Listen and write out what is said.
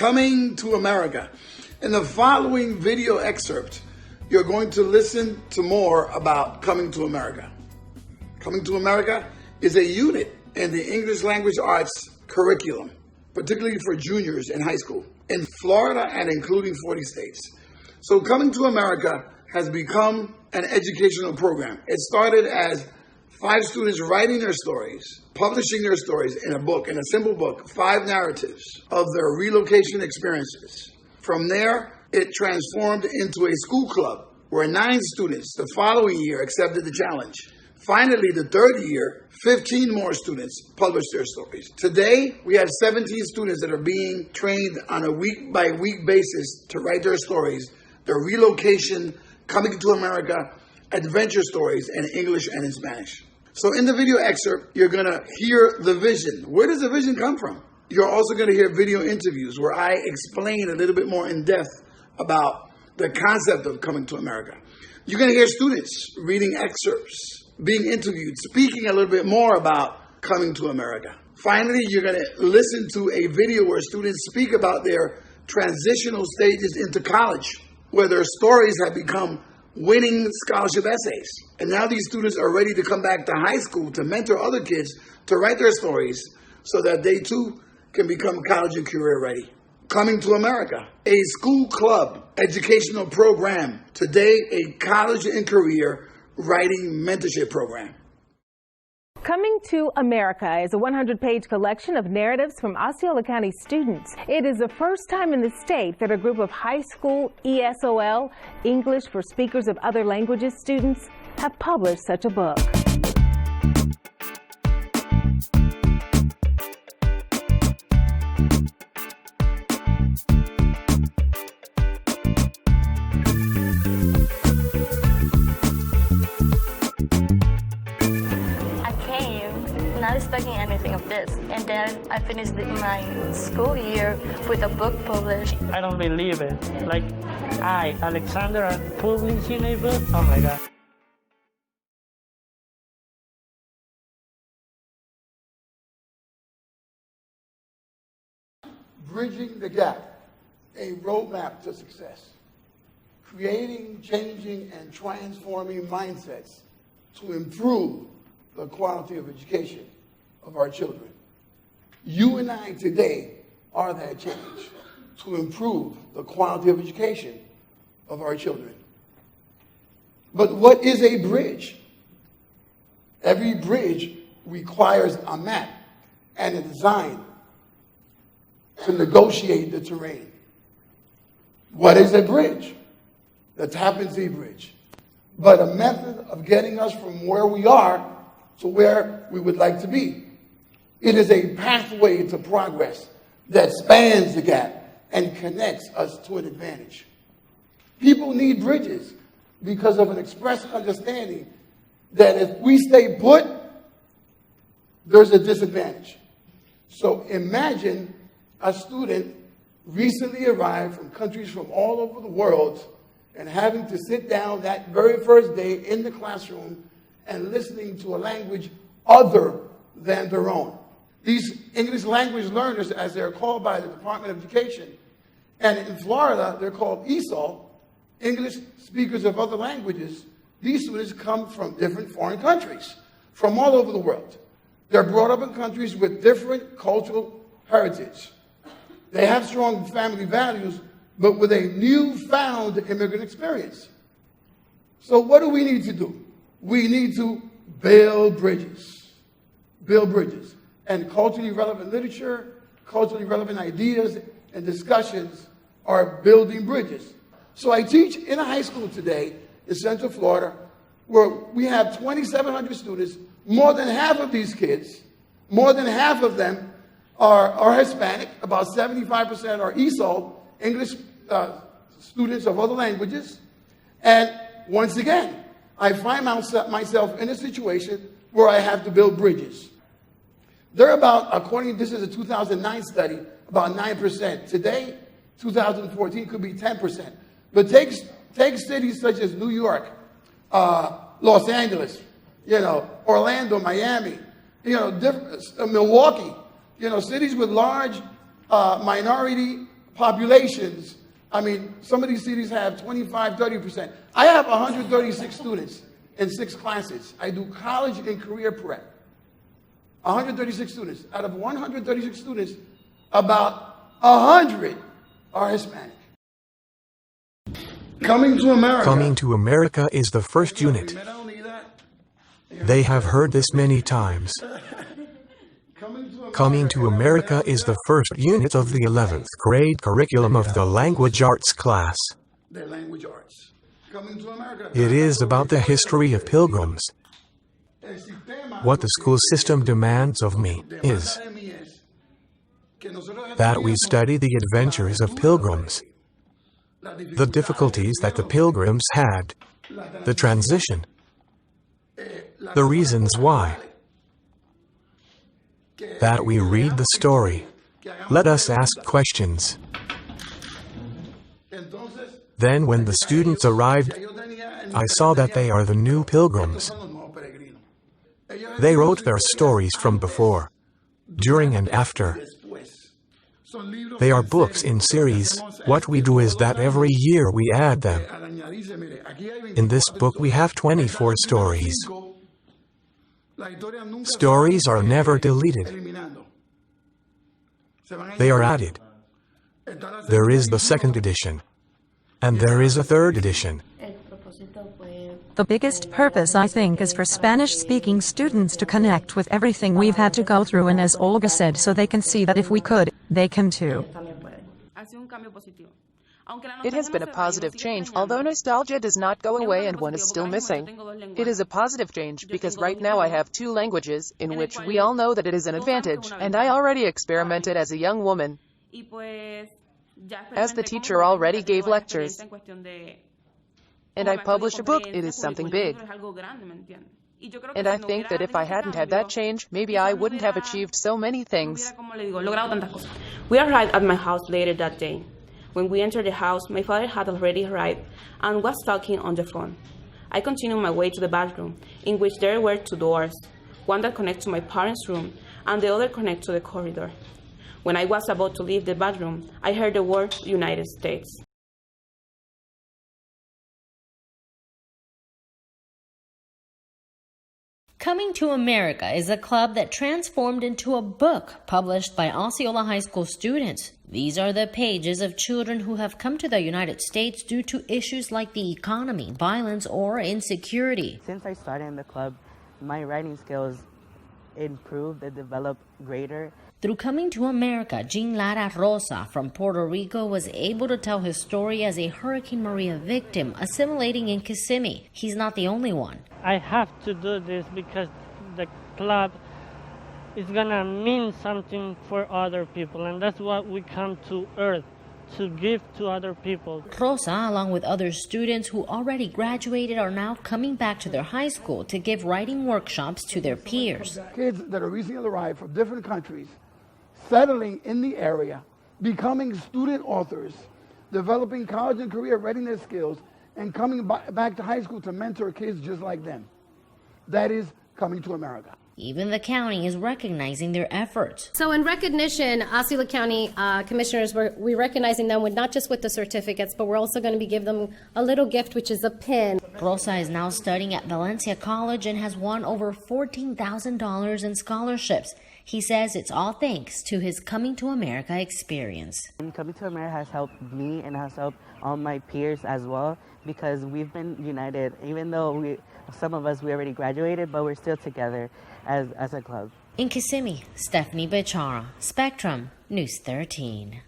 Coming to America. In the following video excerpt, you're going to listen to more about Coming to America. Coming to America is a unit in the English language arts curriculum, particularly for juniors in high school, in Florida and including 40 states. So Coming to America has become an educational program. It started as 5 students writing their stories, publishing their stories in a book, in a simple book, 5 narratives of their relocation experiences. From there, it transformed into a school club where 9 students the following year accepted the challenge. Finally, the third year, 15 more students published their stories. Today, we have 17 students that are being trained on a week-by-week basis to write their stories, their relocation, coming to America, adventure stories in English and in Spanish. So in the video excerpt, you're going to hear the vision. Where does the vision come from? You're also going to hear video interviews where I explain a little bit more in depth about the concept of coming to America. You're going to hear students reading excerpts, being interviewed, speaking a little bit more about coming to America. Finally, you're going to listen to a video where students speak about their transitional stages into college, where their stories have become winning scholarship essays. And now these students are ready to come back to high school to mentor other kids to write their stories so that they too can become college and career ready. Coming to America, a school club educational program. Today, a college and career writing mentorship program. Coming to America is a 100-page collection of narratives from Osceola County students. It is the first time in the state that a group of high school ESOL, English for Speakers of Other Languages students, have published such a book. Not expecting anything of this, and then I finished my school year with a book published. I don't believe it. Like, Alexander, are publishing a book? Oh my God. Bridging the Gap, a roadmap to success. Creating, changing, and transforming mindsets to improve the quality of education of our children. You and I today are that change to improve the quality of education of our children. But what is a bridge? Every bridge requires a map and a design to negotiate the terrain. What is a bridge? The Tappan Zee Bridge. But a method of getting us from where we are to where we would like to be. It is a pathway to progress that spans the gap and connects us to an advantage. People need bridges because of an express understanding that if we stay put, there's a disadvantage. So imagine a student recently arrived from countries from all over the world and having to sit down that very first day in the classroom and listening to a language other than their own. These English language learners, as they're called by the Department of Education, and in Florida, they're called ESOL, English Speakers of Other Languages. These students come from different foreign countries, from all over the world. They're brought up in countries with different cultural heritage. They have strong family values, but with a newfound immigrant experience. So what do we need to do? We need to build bridges. Build bridges. And culturally relevant literature, culturally relevant ideas, and discussions are building bridges. So I teach in a high school today in Central Florida where we have 2,700 students. More than half of these kids, more than half of them are Hispanic. About 75% are ESOL, English students of other languages. And once again, I find myself in a situation where I have to build bridges. They're about, this is a 2009 study, about 9%. Today, 2014 could be 10%. But take cities such as New York, Los Angeles, Orlando, Miami, Milwaukee, cities with large minority populations, I mean, some of these cities have 25, 30%. I have 136 students in 6 classes. I do college and career prep. 136 students. Out of 136 students, about 100 are Hispanic. Coming to America. Coming to America is the first unit. They have heard this many times. Coming to America is the first unit of the 11th grade curriculum of the language arts class. It is about the history of pilgrims. What the school system demands of me is that we study the adventures of pilgrims, the difficulties that the pilgrims had, the transition, the reasons why. That we read the story. Let us ask questions. Then when the students arrived, I saw that they are the new pilgrims. They wrote their stories from before, during and after. They are books in series. What we do is that every year we add them. In this book we have 24 stories. Stories are never deleted. They are added. There is the second edition. And there is a third edition. The biggest purpose, I think, is for Spanish-speaking students to connect with everything we've had to go through, and as Olga said, so they can see that if we could, they can too. It has been a positive change, although nostalgia does not go away and one is still missing. It is a positive change because right now I have 2 languages in which we all know that it is an advantage, and I already experimented as a young woman. As the teacher already gave lectures, and I publish a book, it is something big. And I think that if I hadn't had that change, maybe I wouldn't have achieved so many things. We arrived at my house later that day. When we entered the house, my father had already arrived and was talking on the phone. I continued my way to the bathroom, in which there were 2 doors, one that connects to my parents' room and the other connects to the corridor. When I was about to leave the bathroom, I heard the word United States. Coming to America is a club that transformed into a book published by Osceola High School students. These are the pages of children who have come to the United States due to issues like the economy, violence, or insecurity. Since I started in the club, my writing skills improved and developed greater. Through Coming to America, Jean Lara Rosa from Puerto Rico was able to tell his story as a Hurricane Maria victim, assimilating in Kissimmee. He's not the only one. I have to do this because the club is gonna mean something for other people, and that's what we come to Earth, to give to other people. Rosa, along with other students who already graduated, are now coming back to their high school to give writing workshops to their peers. Kids that are recently arrived from different countries, settling in the area, becoming student authors, developing college and career readiness skills, and coming back to high school to mentor kids just like them. That is Coming to America. Even the county is recognizing their efforts. So in recognition, Osceola County commissioners, we're recognizing them with not just with the certificates, but we're also going to be giving them a little gift, which is a pin. Rosa is now studying at Valencia College and has won over $14,000 in scholarships. He says it's all thanks to his Coming to America experience. And Coming to America has helped me and has helped all my peers as well, because we've been united. Even though some of us, we already graduated, but we're still together as a club. In Kissimmee, Stephanie Bechara, Spectrum, News 13.